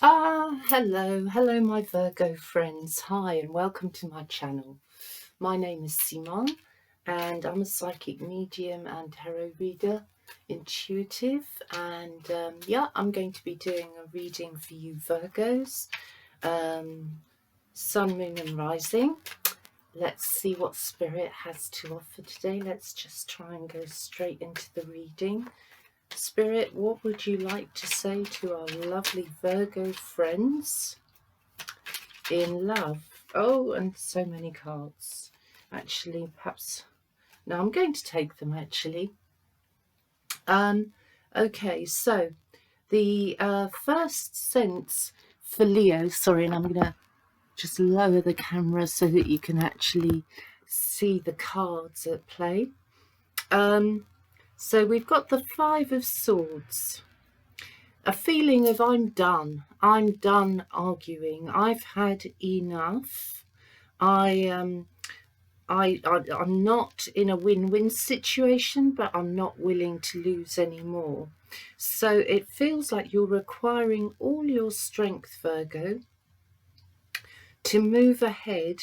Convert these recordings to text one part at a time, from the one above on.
Hello my Virgo friends. Hi and welcome to my channel. My name is Simone and I'm a psychic medium and tarot reader, intuitive, and I'm going to be doing a reading for you Virgos, Sun, Moon and Rising. Let's see what Spirit has to offer today. Let's just try and go straight into the reading. Spirit, what would you like to say to our lovely Virgo friends in love? Oh, and so many cards. Actually, perhaps... No, I'm going to take them, actually. Okay, so the first sense for Leo... Sorry, and I'm going to just lower the camera so that you can actually see the cards at play. So we've got the Five of Swords. A feeling of I'm done arguing. I've had enough. I'm not in a win-win situation, but I'm not willing to lose anymore. So it feels like you're requiring all your strength, Virgo, to move ahead.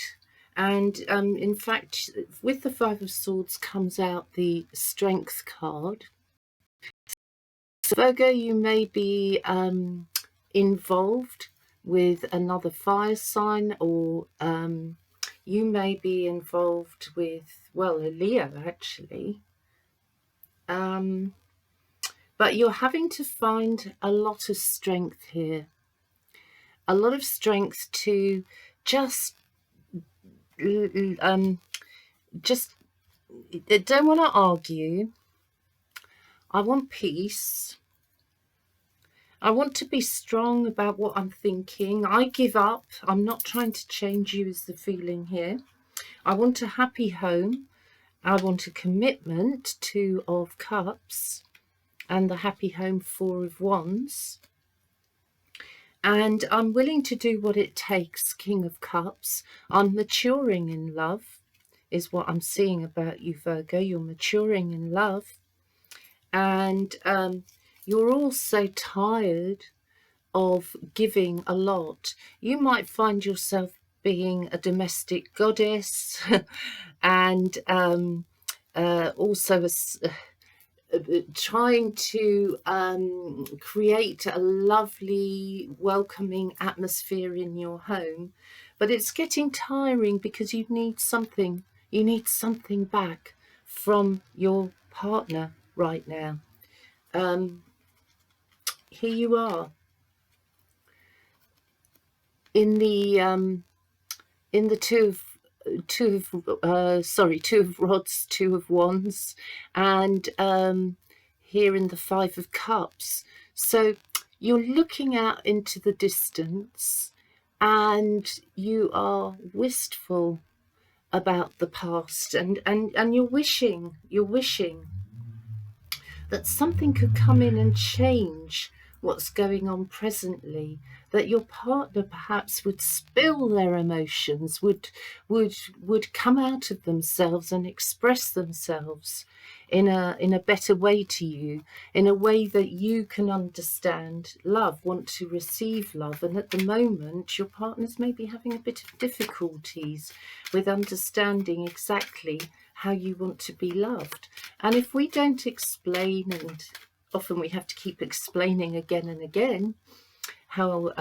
And in fact, with the Five of Swords comes out the Strength card. So Virgo, you may be involved with another fire sign, or you may be involved with, well, a Leo actually. But you're having to find a lot of strength here. A lot of strength to just don't want to argue. I want peace. I want to be strong about what I'm thinking. I give up. I'm not trying to change you, is the feeling here. I want a happy home. I want a commitment, Two of Cups, and the happy home, Four of Wands. And I'm willing to do what it takes, King of Cups. I'm maturing in love, is what I'm seeing about you, Virgo. You're maturing in love. And you're also tired of giving a lot. You might find yourself being a domestic goddess and also trying to create a lovely, welcoming atmosphere in your home. But it's getting tiring because you need something. You need something back from your partner right now. Here you are in the Two of Rods, Two of Wands, and here in the Five of Cups. So you're looking out into the distance and you are wistful about the past, and you're wishing that something could come in and change what's going on presently, that your partner perhaps would spill their emotions, would come out of themselves and express themselves in a better way to you, in a way that you can understand love, want to receive love. And at the moment your partners may be having a bit of difficulties with understanding exactly how you want to be loved. And if we don't explain, and often we have to keep explaining again and again how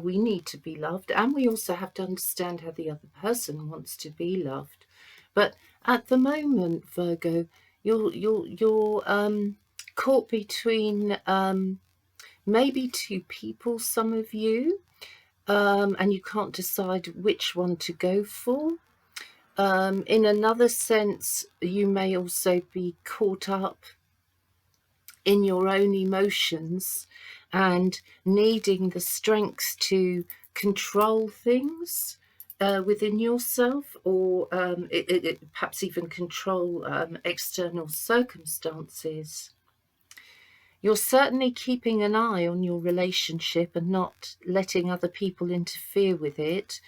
we need to be loved, and we also have to understand how the other person wants to be loved. But at the moment, Virgo, you're caught between maybe two people, some of you, and you can't decide which one to go for. In another sense, you may also be caught up in your own emotions and needing the strength to control things within yourself, or perhaps even control external circumstances. You're certainly keeping an eye on your relationship and not letting other people interfere with it.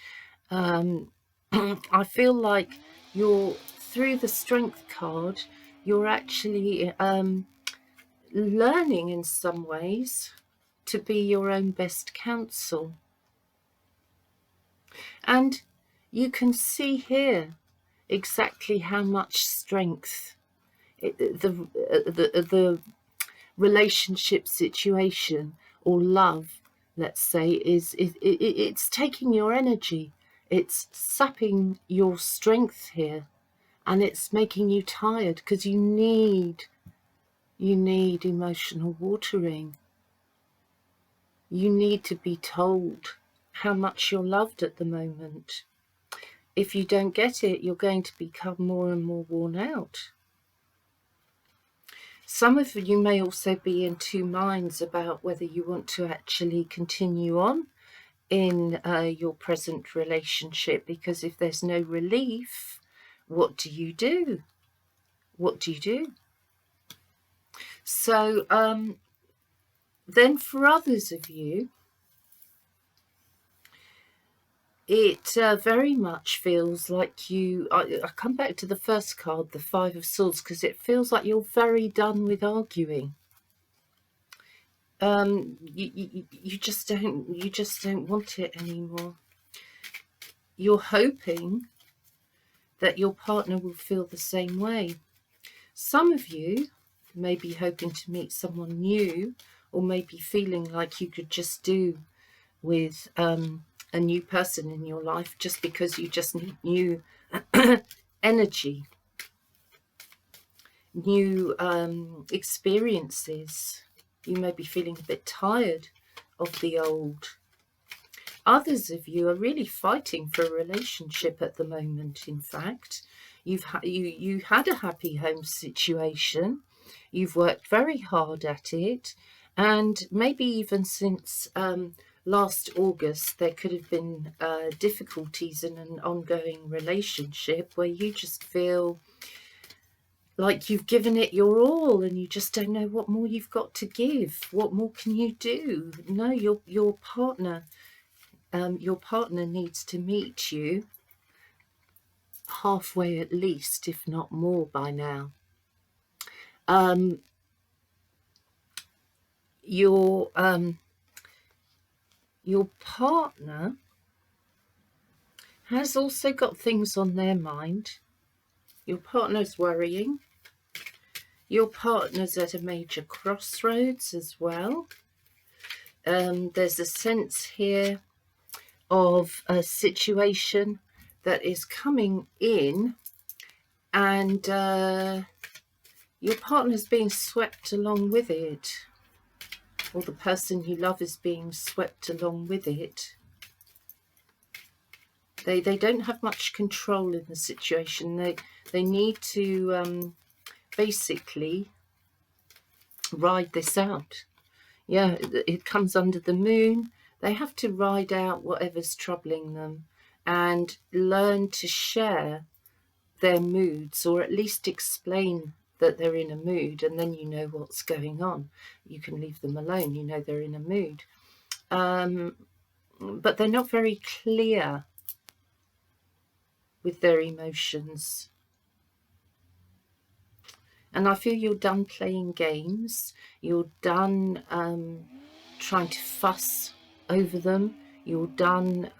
I feel like you're, through the Strength card, you're actually learning in some ways to be your own best counsel. And you can see here exactly how much strength the relationship situation or love, let's say, it's taking your energy, it's sapping your strength here, and it's making you tired because you need emotional watering. You need to be told how much you're loved at the moment. If you don't get it, you're going to become more and more worn out. Some of you may also be in two minds about whether you want to actually continue on in your present relationship, because if there's no relief, what do you do? What do you do? So then for others of you, it very much feels like you... I come back to the first card, the Five of Swords, because it feels like you're very done with arguing. You just don't want it anymore. You're hoping that your partner will feel the same way. Some of you may be hoping to meet someone new, or maybe feeling like you could just do with a new person in your life just because you just need new energy, new experiences. You may be feeling a bit tired of the old. Others of you are really fighting for a relationship at the moment. In fact, you had a happy home situation, you've worked very hard at it, and maybe even since last August there could have been difficulties in an ongoing relationship where you just feel like you've given it your all and you just don't know what more you've got to give. What more can you do? No, your partner needs to meet you halfway at least, if not more by now. Your partner has also got things on their mind. Your partner's worrying. Your partner's at a major crossroads as well. There's a sense here of a situation that is coming in, and your partner's being swept along with it, or the person you love is being swept along with it. They don't have much control in the situation. They need to basically ride this out. Yeah, it comes under the moon. They have to ride out whatever's troubling them and learn to share their moods, or at least explain that they're in a mood, and then you know what's going on. You can leave them alone, you know they're in a mood. But they're not very clear with their emotions. And I feel you're done playing games. You're done trying to fuss over them. You're done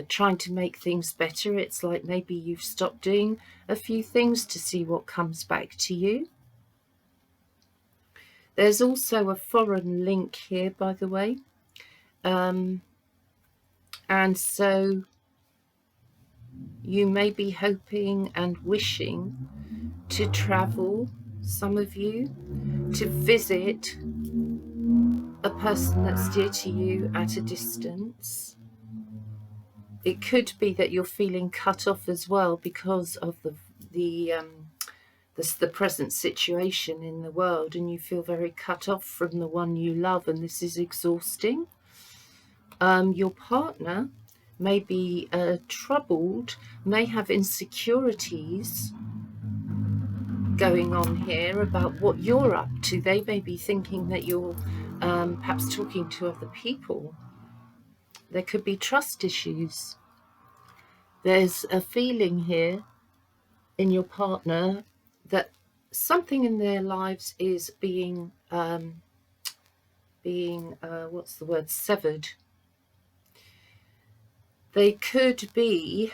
trying to make things better. It's like maybe you've stopped doing a few things to see what comes back to you. There's also a foreign link here, by the way. And so you may be hoping and wishing to travel, some of you, to visit a person that's dear to you at a distance. It could be that you're feeling cut off as well because of the present situation in the world, and you feel very cut off from the one you love, and this is exhausting. Your partner may be troubled, may have insecurities going on here about what you're up to. They may be thinking that you're perhaps talking to other people. There could be trust issues. There's a feeling here in your partner that something in their lives is being being, what's the word, severed. They could be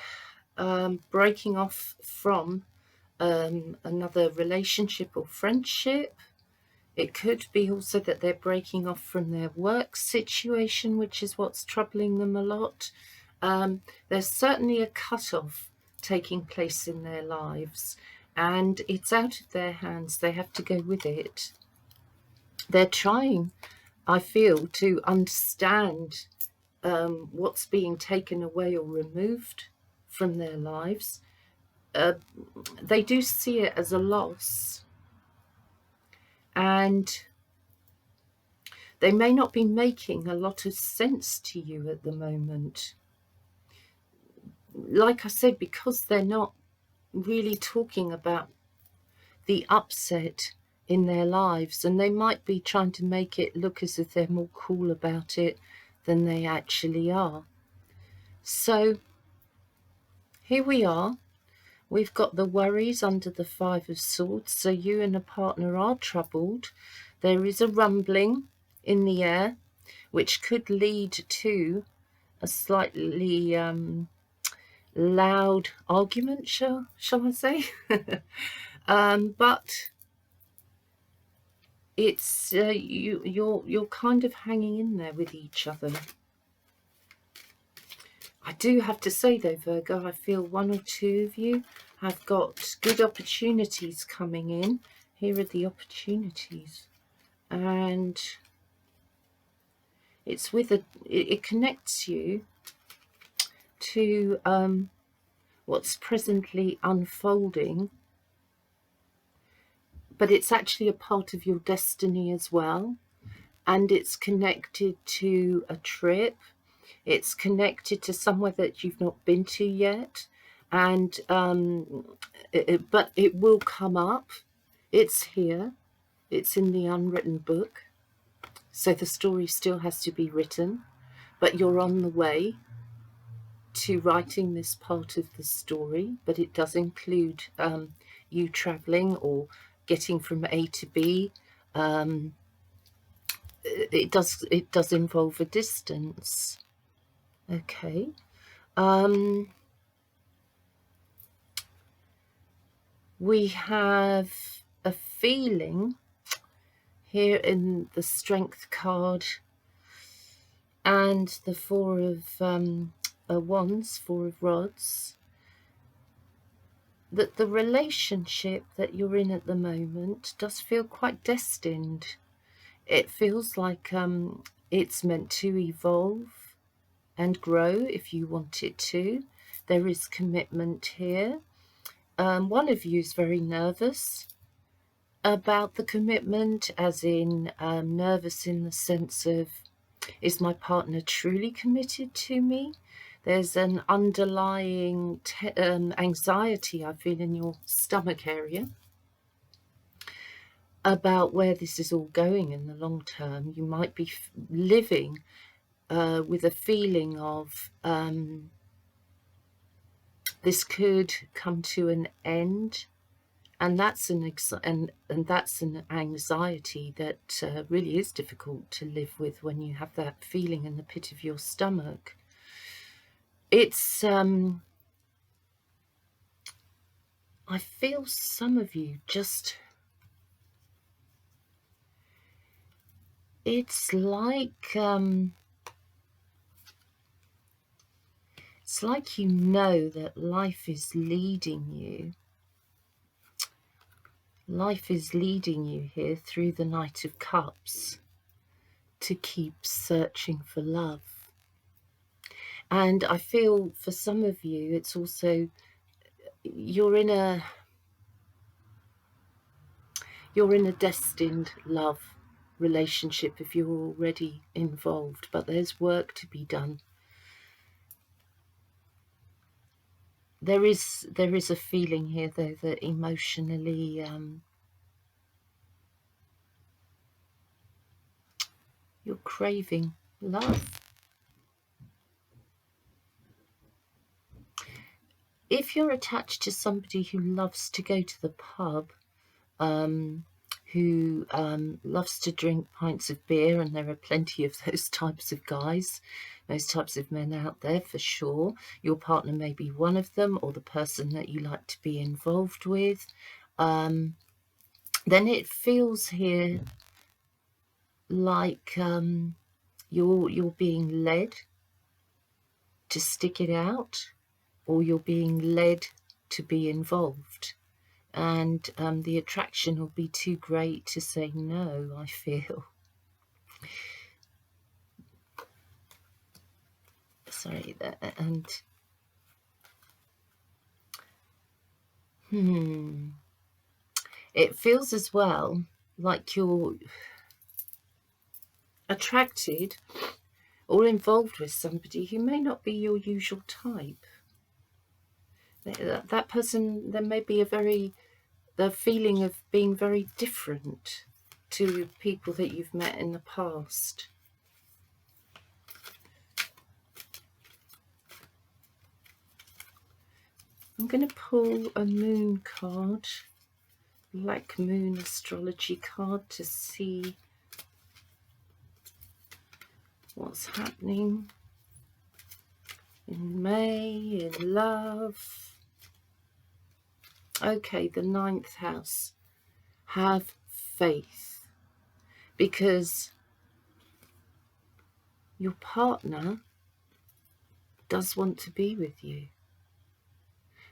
breaking off from another relationship or friendship. It could be also that they're breaking off from their work situation, which is what's troubling them a lot. There's certainly a cut-off taking place in their lives, and it's out of their hands. They have to go with it. They're trying, I feel, to understand what's being taken away or removed from their lives. They do see it as a loss, and they may not be making a lot of sense to you at the moment. Like I said, because they're not really talking about the upset in their lives, and they might be trying to make it look as if they're more cool about it than they actually are. So here we are. We've got the worries under the Five of Swords. So you and a partner are troubled. There is a rumbling in the air, which could lead to a slightly loud argument, shall I say? But it's you're kind of hanging in there with each other. I do have to say though, Virgo, I feel one or two of you have got good opportunities coming in. Here are the opportunities, and it's with it connects you to what's presently unfolding, but it's actually a part of your destiny as well, and it's connected to a trip. It's connected to somewhere that you've not been to yet, and but it will come up. It's here. It's in the unwritten book. So the story still has to be written, but you're on the way to writing this part of the story. But it does include you traveling or getting from A to B. It does involve a distance. Okay. We have a feeling here in the Strength card and the Four of Wands, Four of Rods, that the relationship that you're in at the moment does feel quite destined. It feels like it's meant to evolve and grow if you want it to. There is commitment here. One of you is very nervous about the commitment, as in nervous in the sense of, is my partner truly committed to me? There's an underlying anxiety I feel in your stomach area about where this is all going in the long term. You might be living with a feeling of this could come to an end, and that's an anxiety that really is difficult to live with when you have that feeling in the pit of your stomach. It's I feel some of you just, it's like you know that life is leading you. Life is leading you here through the Knight of Cups to keep searching for love. And I feel for some of you, it's also, you're in a destined love relationship if you're already involved, but there's work to be done. There is a feeling here though that emotionally you're craving love. If you're attached to somebody who loves to go to the pub, who loves to drink pints of beer, and there are plenty of those types of guys, those types of men out there for sure. Your partner may be one of them, or the person that you like to be involved with. Then it feels here like you're being led to stick it out, or you're being led to be involved. And the attraction will be too great to say no, I feel. Sorry, and it feels as well like you're attracted or involved with somebody who may not be your usual type. That person, there may be the feeling of being very different to people that you've met in the past. I'm going to pull a moon card, Black Moon astrology card, to see what's happening in May, in love. Okay, the 9th house. Have faith, because your partner does want to be with you.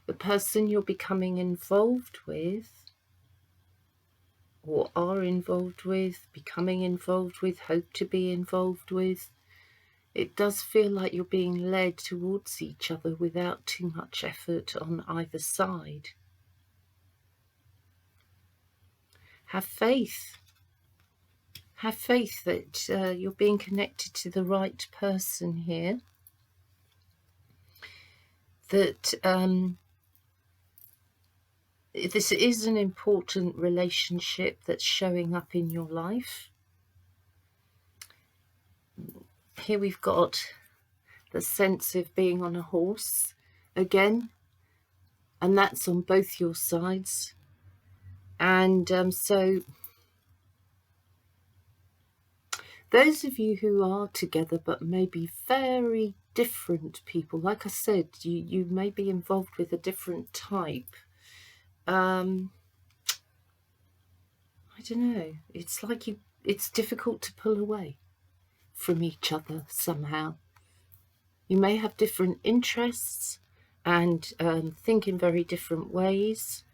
The person you're becoming involved with, or are involved with, becoming involved with, hope to be involved with, it does feel like you're being led towards each other without too much effort on either side. Have faith. Have faith that you're being connected to the right person here. That this is an important relationship that's showing up in your life. Here we've got the sense of being on a horse again, and that's on both your sides. And so those of you who are together but maybe very different people, like I said, you may be involved with a different type. I don't know, it's like it's difficult to pull away from each other somehow. You may have different interests and think in very different ways.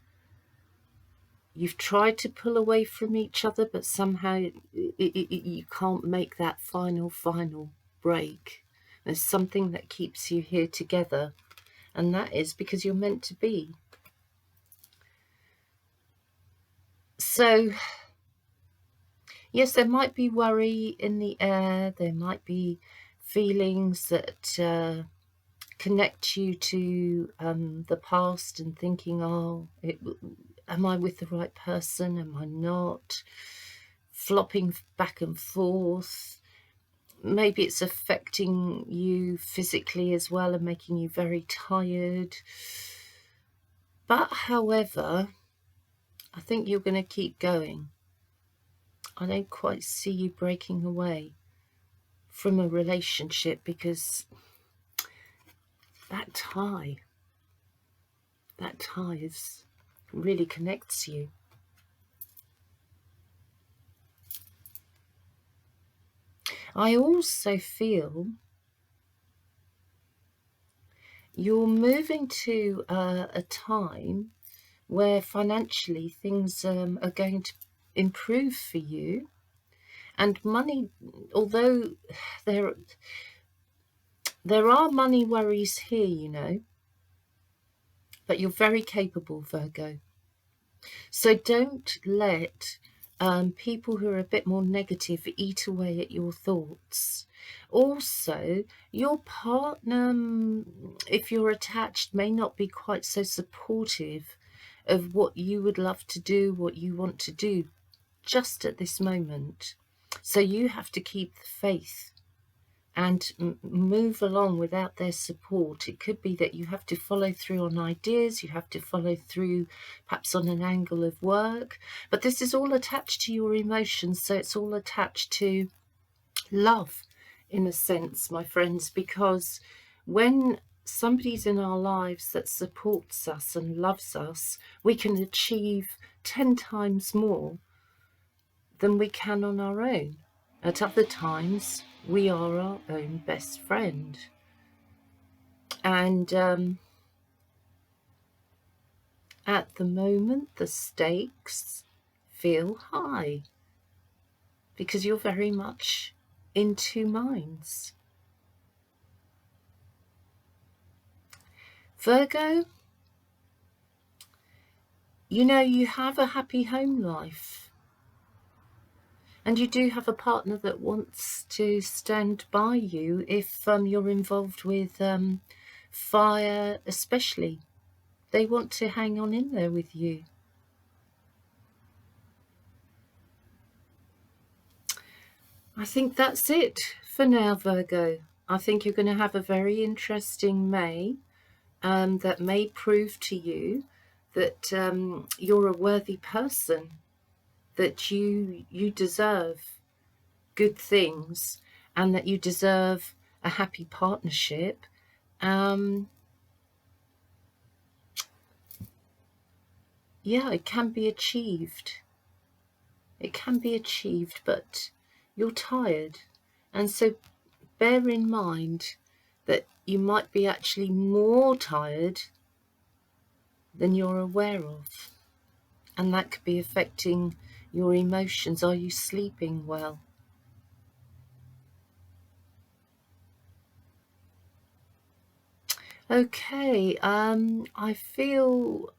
You've tried to pull away from each other, but somehow you can't make that final break. There's something that keeps you here together, and that is because you're meant to be. So, yes, there might be worry in the air. There might be feelings that connect you to the past and thinking, oh, am I with the right person? Am I not? Flopping back and forth. Maybe it's affecting you physically as well and making you very tired. But however, I think you're going to keep going. I don't quite see you breaking away from a relationship, because that tie really connects you. I also feel you're moving to a time where financially things are going to improve for you, and money, although there are money worries here, you know, but you're very capable, Virgo. So don't let people who are a bit more negative eat away at your thoughts. Also, your partner, if you're attached, may not be quite so supportive of what you would love to do, what you want to do just at this moment. So you have to keep the faith and move along without their support. It could be that you have to follow through on ideas, you have to follow through perhaps on an angle of work, but this is all attached to your emotions, so it's all attached to love in a sense, my friends, because when somebody's in our lives that supports us and loves us, we can achieve 10 times more than we can on our own. At other times, we are our own best friend. And at the moment, the stakes feel high because you're very much in two minds. Virgo, you know, you have a happy home life. And you do have a partner that wants to stand by you if you're involved with fire especially. They want to hang on in there with you. I think that's it for now, Virgo. I think you're going to have a very interesting May that may prove to you that you're a worthy person, that you deserve good things, and that you deserve a happy partnership. Yeah, it can be achieved. It can be achieved, but you're tired. And so bear in mind that you might be actually more tired than you're aware of. And that could be affecting your emotions. Are you sleeping well? Okay, I feel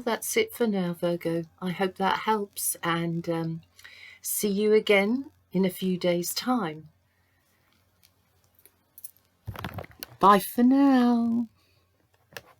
that's it for now, Virgo. I hope that helps, and see you again in a few days' time. Bye for now.